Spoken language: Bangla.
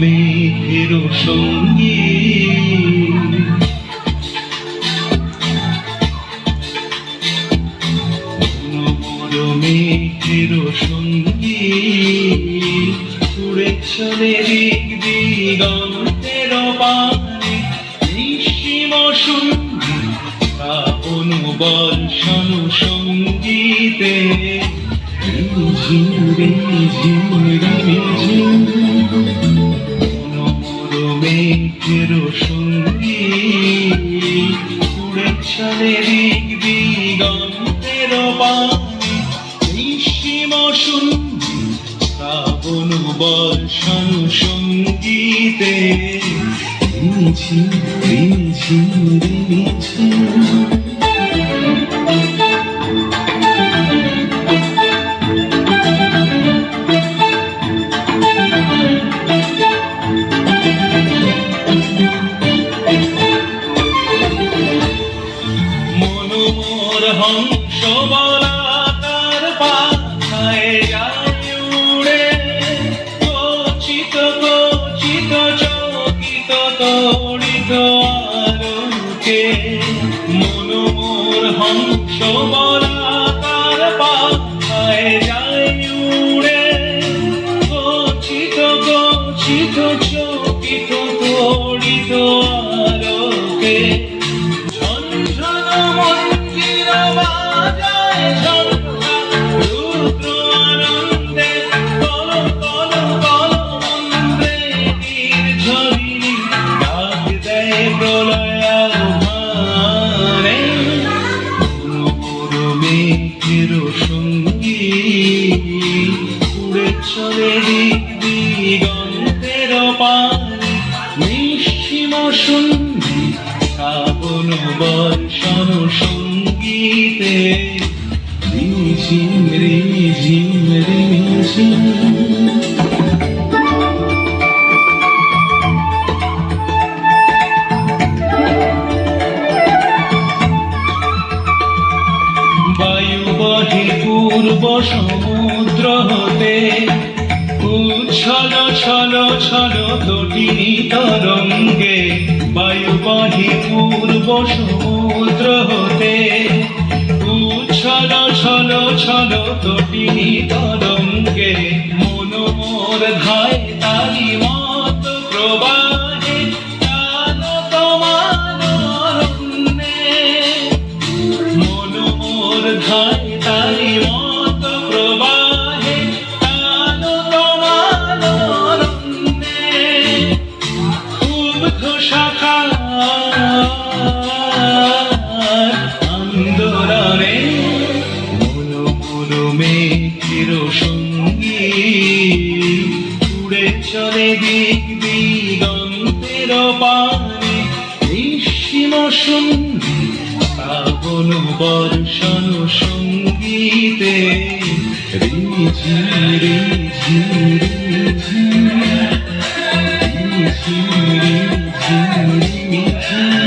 মেঘের সঙ্গী মেঘের সঙ্গী উড়ে চলে দিক দিগন্তের পানে নিঃসীম সঙ্গী শ্রাবণ বর্ষণ সঙ্গীতে ঝিমরে ঝিমরে ঝিম মেঘের সঙ্গী উড়ে চলে দিক দিগন্তের পানে নিঃসীম সঙ্গী শ্রাবণ বর্ষণ সঙ্গীতে ঝিম ঝিম ঝিম হংস বলা তার পাখায় যায় উড়ে কচিত কচিত চকিত তড়িত আলোকে মনোমোর হংস বলা তার পাখায় যায় উড়ে কচিত কচিত চকিত তড়িত আলোকে মেঘের সঙ্গী উড়ে চলে দিক দিগন্তের পানে নিঃসীম সঙ্গী শ্রাবণ বর্ষণ সঙ্গীতে রিঝিম রিঝিম রিঝিম পূর্ব সমুদ্র হতে উচ্ছল ছল ছল তটিনী তরঙ্গে বায়ু বহে পূর্ব সমুদ্র হতে উচ্ছল ছল ছল তটিনী তরঙ্গে মনোমোর ধায় তারি মত প্রবাহে চালক মানরণ্যে মনোমোর ধায় তারি মত প্রবাহে চালক মানরণ্যে উগ্ধ শাখা আন্দোলনে মনোমোর মেঘের সঙ্গী উড়ে চলে দিক দিগন্তের পানে নিঃসীম সঙ্গী শ্রাবণ বর্ষণ সঙ্গীতে রিঝিম রিঝিম রিঝিম রিঝিম রিঝিম রিঝিম